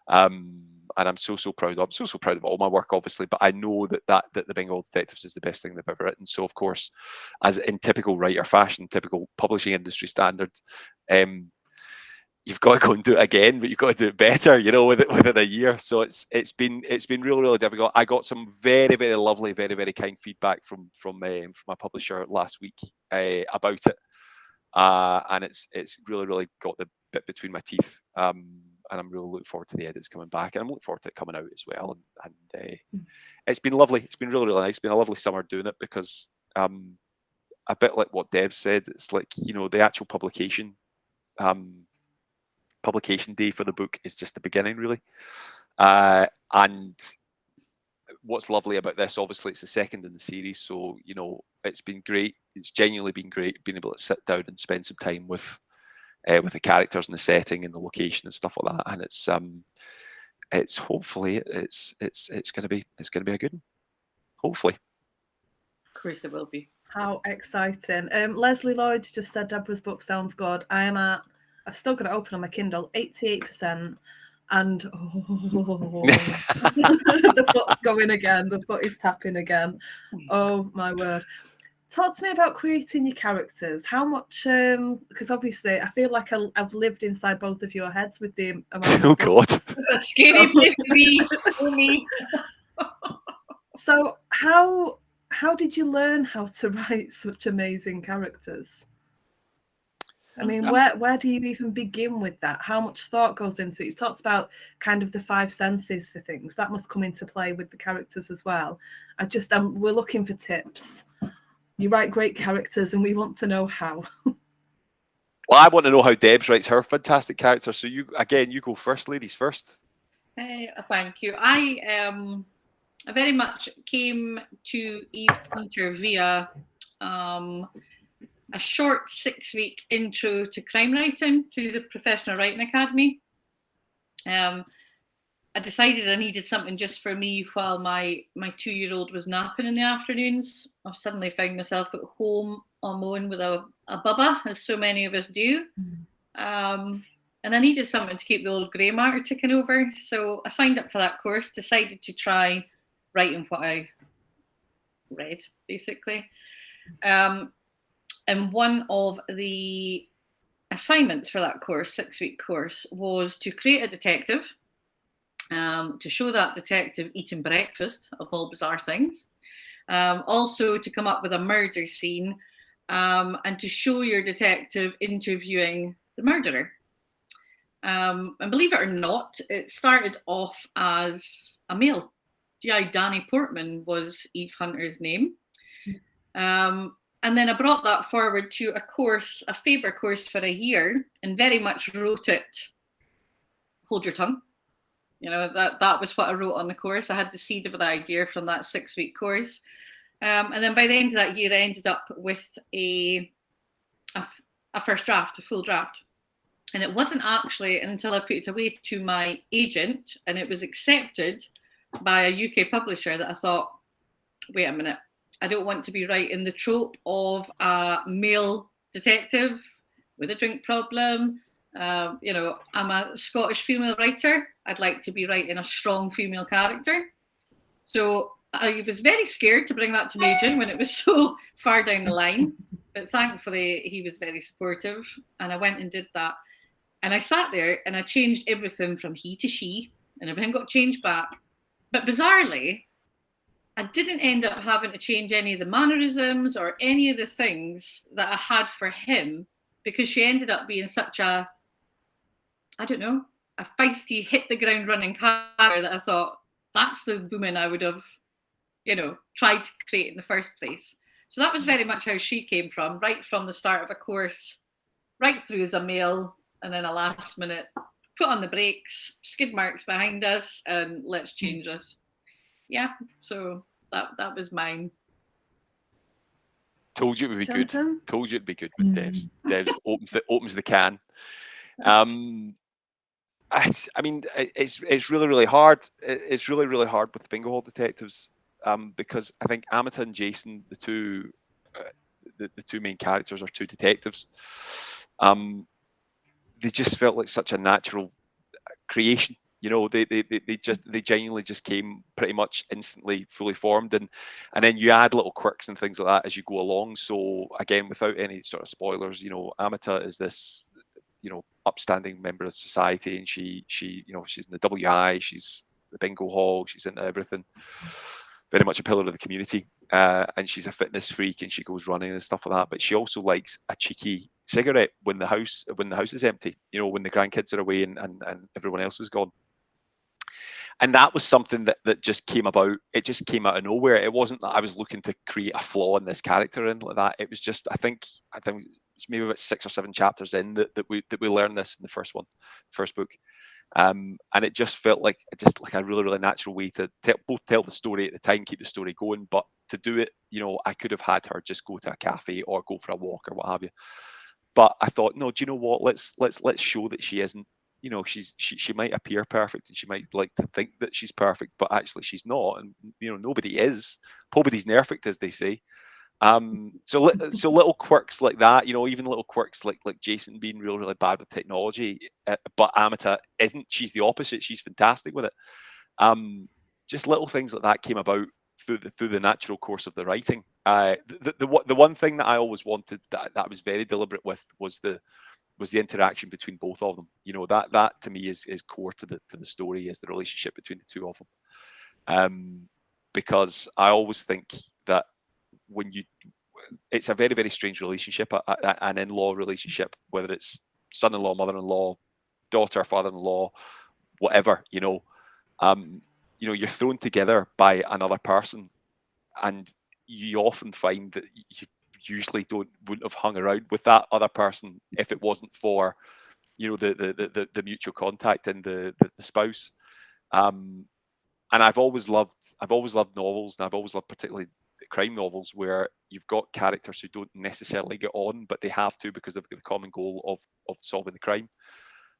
And I'm so proud of. I'm so proud of all my work, obviously, but I know that the Bingo Hall Detectives is the best thing they've ever written. So of course, as in typical writer fashion, typical publishing industry standard, you've got to go and do it again, but you've got to do it better, you know, within a year. So it's been really, really difficult. I got some very, very lovely, very, very kind feedback from my publisher last week about it, and it's really, really got the bit between my teeth. And I'm really looking forward to the edits coming back, and I'm looking forward to it coming out as well. And it's been lovely. It's been really, really nice. It's been a lovely summer doing it because a bit like what Deb said, it's like, you know, the actual publication day for the book is just the beginning, really. And what's lovely about this, obviously, it's the second in the series, so you know it's been great. It's genuinely been great being able to sit down and spend some time with the characters and the setting and the location and stuff like that. And it's hopefully it's going to be a good one. Hopefully. Of course, it will be. How exciting! Leslie Lloyd just said Deborah's book sounds good. I've still got it open on my Kindle, 88%, and the foot's going again. The foot is tapping again. Oh my word! Talk to me about creating your characters. How much? Because obviously, I feel like I've lived inside both of your heads with the amount. Oh God! A scary place to be. So how how did you learn how to write such amazing characters? I mean, where do you even begin with that? How much thought goes into it? You talked about kind of the five senses for things. That must come into play with the characters as well. We're looking for tips. You write great characters and we want to know how. Well, I want to know how Debs writes her fantastic character. So you go first, ladies first. Thank you. I very much came to Eve Hunter via a short 6-week intro to crime writing through the Professional Writing Academy. I decided I needed something just for me while my 2-year-old was napping in the afternoons. I suddenly found myself at home on my own with a bubba, as so many of us do. And I needed something to keep the old grey matter ticking over. So I signed up for that course, decided to try writing what I read, basically. And one of the assignments for that course, 6-week course, was to create a detective, to show that detective eating breakfast, of all bizarre things. Also to come up with a murder scene, and to show your detective interviewing the murderer. And believe it or not, it started off as a male. G.I. Danny Portman was Eve Hunter's name. And then I brought that forward to a course, a Faber course for a year, and very much wrote it, hold your tongue. You know, that was what I wrote on the course. I had the seed of the idea from that 6-week course. And then by the end of that year, I ended up with a first draft, a full draft. And it wasn't actually until I put it away to my agent and it was accepted by a UK publisher that I thought, wait a minute, I don't want to be writing the trope of a male detective with a drink problem. You know, I'm a Scottish female writer. I'd like to be writing a strong female character. So I was very scared to bring that to my agent when it was so far down the line. But thankfully, he was very supportive. And I went and did that. And I sat there and I changed everything from he to she. And everything got changed back. But bizarrely, I didn't end up having to change any of the mannerisms or any of the things that I had for him, because she ended up being such a, I don't know, a feisty, hit the ground running character that I thought, that's the woman I would have, you know, tried to create in the first place. So that was very much how she came from, right from the start of a course, right through as a male, and then a last minute, put on the brakes, skid marks behind us, and let's change us. Yeah, so that was mine. Told you it would be Jonathan? good. Told you it'd be good with Debs. Debs opens the can. I mean, it's really hard. It's really hard with the Bingo Hall detectives, because I think Amita and Jason, the two main characters, are two detectives. They just felt like such a natural creation. You know, they genuinely just came pretty much instantly fully formed, and then you add little quirks and things like that as you go along. So again, without any sort of spoilers, you know, Amita is this, you know, upstanding member of society, and she you know, she's in the WI, she's the Bingo Hall, she's into everything, very much a pillar of the community, and she's a fitness freak and she goes running and stuff like that. But she also likes a cheeky cigarette when the house is empty, you know, when the grandkids are away and everyone else is gone. And that was something that just came about. It just came out of nowhere. It wasn't that I was looking to create a flaw in this character and like that. It was just, I think it's maybe about 6 or 7 chapters in that we learned this in the first book. And it just felt like a really natural way to both tell the story at the time, keep the story going, but to do it, you know, I could have had her just go to a cafe or go for a walk or what have you. But I thought, no, do you know what? Let's show that she isn't. You know, she might appear perfect and she might like to think that she's perfect, but actually she's not. And you know, nobody is. Nobody's perfect, as they say. So little quirks like that, you know, even little quirks like Jason being really bad with technology, but Amita isn't. She's the opposite. She's fantastic with it. Just little things like that came about through the natural course of the writing. The one thing that I always wanted that I was very deliberate with was the interaction between both of them. You know, that to me is core to the story, is the relationship between the two of them. Because I always think that it's a very, very strange relationship, an in-law relationship, whether it's son-in-law, mother-in-law, daughter, father-in-law, whatever, you're thrown together by another person, and you often find that you usually wouldn't have hung around with that other person if it wasn't for, the mutual contact and the spouse. And I've always loved novels, and I've always loved particularly crime novels where you've got characters who don't necessarily get on, but they have to because they've got the common goal of solving the crime.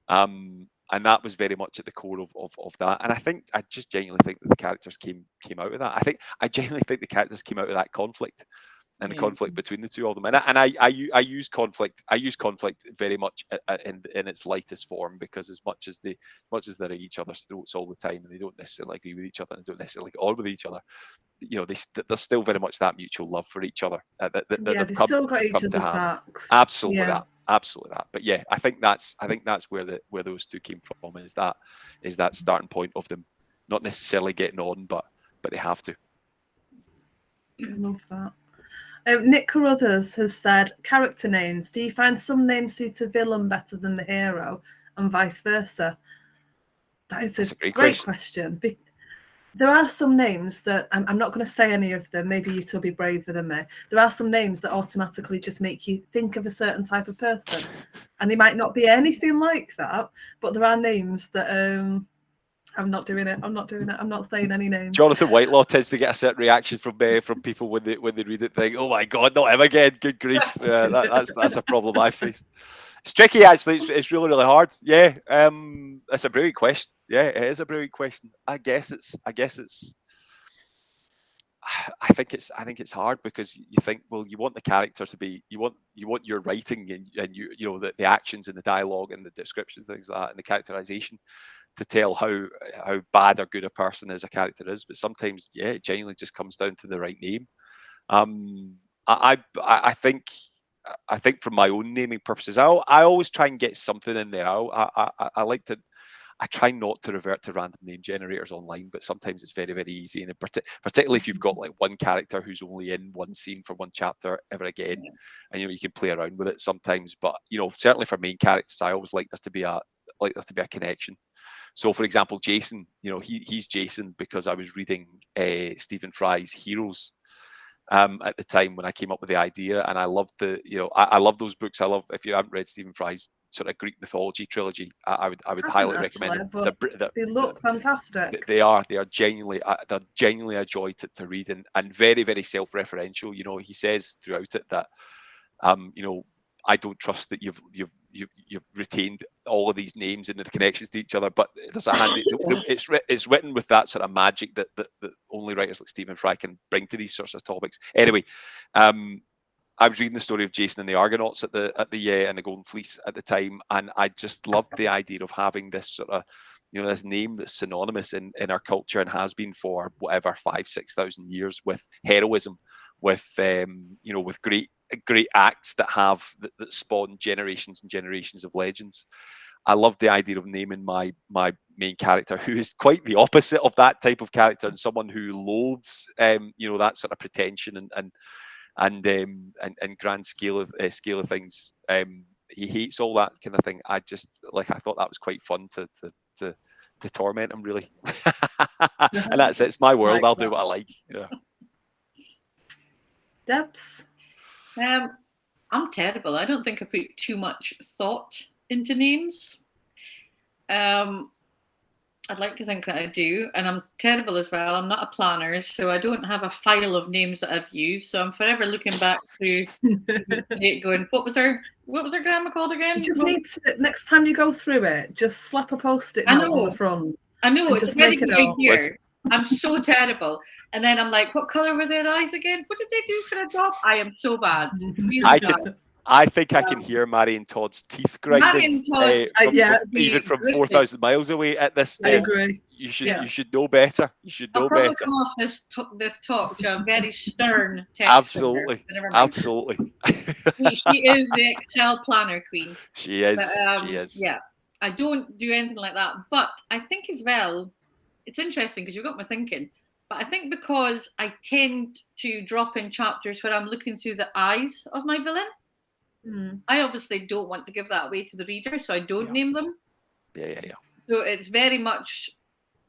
And that was very much at the core of that. And I just genuinely think that the characters came out of that. I genuinely think the characters came out of that conflict and the conflict between the two of them. And I use conflict. I use conflict very much in its lightest form, because as much as they're at each other's throats all the time, and they don't necessarily agree with each other and don't necessarily get on with each other, there's still very much that mutual love for each other. They've still got each other's backs. Absolutely that. But yeah, I think that's where those two came from, is that starting point of them not necessarily getting on, but they have to. I love that. Nick Carruthers has said, character names. Do you find some names suit a villain better than the hero, and vice versa? That's a great question. There are some names that, I'm not going to say any of them, maybe you two will be braver than me. There are some names that automatically just make you think of a certain type of person. And they might not be anything like that, but there are names that I'm not doing it. I'm not saying any names. Jonathan Whitelaw tends to get a certain reaction from people when they read it, think, "Oh my God, not him again! Good grief!" That's a problem I faced. It's tricky, actually. It's really, really hard. Yeah, it's a brilliant question. Yeah, it is a brilliant question. I think it's hard, because you think, well, you want the character to be, you want your writing and the actions and the dialogue and the descriptions, things like that, and the characterization to tell how bad or good a person is, a character is. But sometimes, yeah, it genuinely just comes down to the right name. I think from my own naming purposes, I always try and get something in there. I try not to revert to random name generators online, but sometimes it's very, very easy, and particularly if you've got like one character who's only in one scene for one chapter ever again, and you can play around with it sometimes. But certainly for main characters, I always like there to be a connection. So, for example, Jason, he's Jason because I was reading Stephen Fry's Heroes at the time when I came up with the idea, and I loved I love those books. I love, if you haven't read Stephen Fry's sort of Greek mythology trilogy, I would highly recommend them. They look fantastic. They are genuinely a joy to read, and very, very self-referential. He says throughout it that I don't trust that you've retained all of these names and the connections to each other, but there's a handy. It's written with that sort of magic that only writers like Stephen Fry can bring to these sorts of topics. Anyway, I was reading the story of Jason and the Argonauts and the Golden Fleece at the time, and I just loved the idea of having this sort of this name that's synonymous in our culture and has been for whatever 5,000-6,000 years, with heroism, with with great acts that spawn generations and generations of legends. I love the idea of naming my main character, who is quite the opposite of that type of character, and someone who loathes that sort of pretension and grand scale of things. He hates all that kind of thing. I thought that was quite fun to torment him, really. And that's it. It's my world. I'll do what I like. Yeah. Debs? I'm terrible. I don't think I put too much thought into names. I'd like to think that I do, and I'm terrible as well. I'm not a planner, so I don't have a file of names that I've used. So I'm forever looking back through it, going, "What was her grandma called again?" You just need to, next time you go through it, just slap a post-it note on the front. I know, it's just a very make it good up. idea. I'm so terrible. And then I'm like, what colour were their eyes again? What did they do for a job? I am so bad. Really bad. I think I can hear Marion Todd's teeth grinding. Even from 4,000 miles away at this stage. I agree. You should know better. I'll probably come off this talk to a very stern text. Absolutely. She is the Excel planner queen. She is. But, she is. Yeah. I don't do anything like that. But I think as well, it's interesting because you've got me thinking. But I think because I tend to drop in chapters where I'm looking through the eyes of my villain, I obviously don't want to give that away to the reader, so I don't name them. Yeah. So it's very much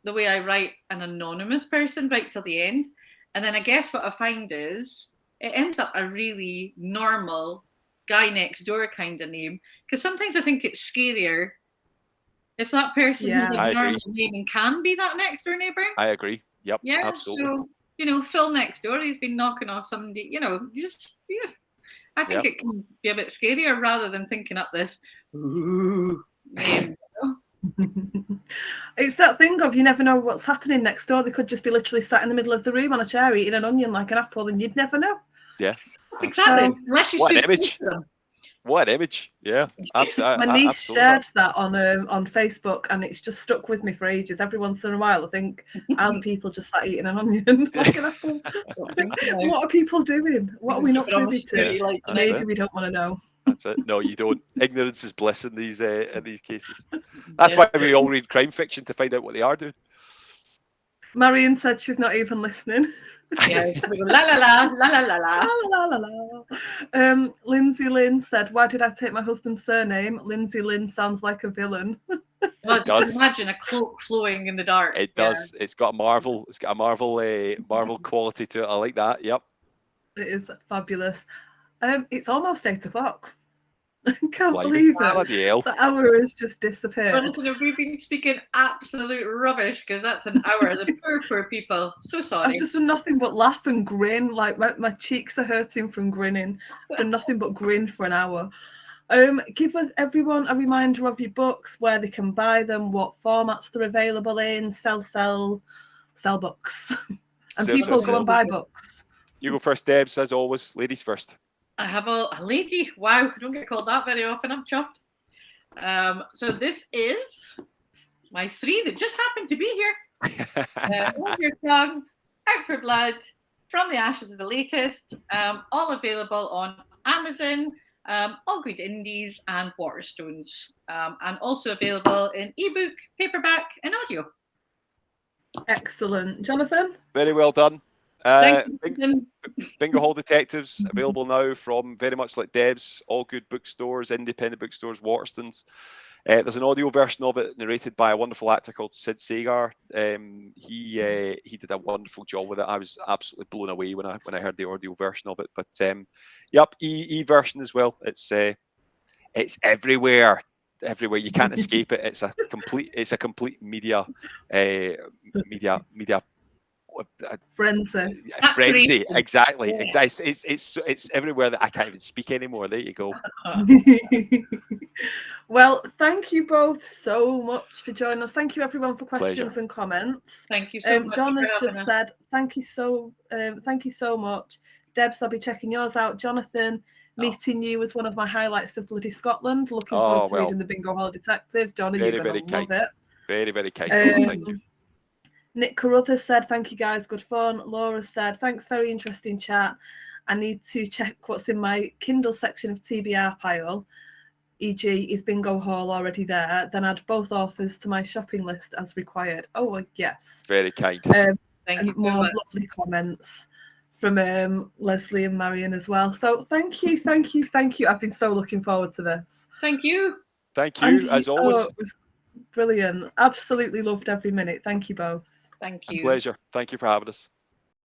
the way I write an anonymous person right till the end. And then I guess what I find is it ends up a really normal guy next door kind of name. Because sometimes I think it's scarier if that person has a normal name and can be that next door neighbour. I agree. Yep. Yeah. Absolutely. So, you know, Phil next door, he's been knocking off somebody, you know, just, yeah. I think it can be a bit scarier rather than thinking up this name. It's that thing of you never know what's happening next door. They could just be literally sat in the middle of the room on a chair eating an onion like an apple, and you'd never know. Yeah, exactly. Unless you what an image! What an image! Yeah, my niece shared that on Facebook, and it's just stuck with me for ages. Every once in a while, I think, are the people just sat eating an onion like an apple? What are people doing? What are we not privy to? Maybe we don't want to know. That's it. No, you don't. Ignorance is bliss in these cases. That's why we all read crime fiction, to find out what they are doing. Marion said she's not even listening. Yeah, la la la la la la la la la la. Lindsay Lynn said, "Why did I take my husband's surname? Lindsay Lynn sounds like a villain." It does. Imagine a cloak flowing in the dark. It does. Yeah. It's got a Marvel. It's got a Marvel quality to it. I like that. Yep. It is fabulous. It's almost 8 o'clock. I can't believe it. The hour has just disappeared. Well, listen, we've been speaking absolute rubbish because that's an hour. The poor people. So sorry. I've just done nothing but laugh and grin. Like my cheeks are hurting from grinning. I've done nothing but grin for an hour. Give everyone a reminder of your books, where they can buy them, what formats they're available in. Sell books, and people go and buy books. You go first, Debs, as always. Ladies first. I have a lady. Wow, I don't get called that very often. I'm chuffed. So this is my 3 that just happened to be here. Hold Your Tongue, Out for Blood, From the Ashes of the Latest. All available on Amazon, All Good Indies, and Waterstones. And also available in ebook, paperback, and audio. Excellent. Jonathan? Very well done. Bingo Hall Detectives, available now from, very much like Deb's, all good bookstores, independent bookstores, Waterstones. There's an audio version of it narrated by a wonderful actor called Sid Sagar. He did a wonderful job with it. I was absolutely blown away when I heard the audio version of it. But yep, e-version as well. It's everywhere. Everywhere, you can't escape it. It's a complete media frenzy. Exactly. It's everywhere that I can't even speak anymore. There you go. Well, thank you both so much for joining us. Thank you everyone for questions and comments. Thank you so much. Donna's just said thank you so much. Debs, I'll be checking yours out. Jonathan, meeting you was one of my highlights of bloody Scotland. Looking forward to reading the Bingo Hall Detectives. Donna, you're gonna love it. Very, very kind. Thank you. Nick Carruthers said, "Thank you guys, good fun." Laura said, "Thanks, very interesting chat. I need to check what's in my Kindle section of TBR pile, e.g. is Bingo Hall already there? Then add both authors to my shopping list as required." Oh, well, yes. Very kind. Thank you. More lovely comments from Leslie and Marion as well. So thank you. I've been so looking forward to this. Thank you. Thank you, as always. It was brilliant. Absolutely loved every minute. Thank you both. Thank you. Pleasure. Thank you for having us.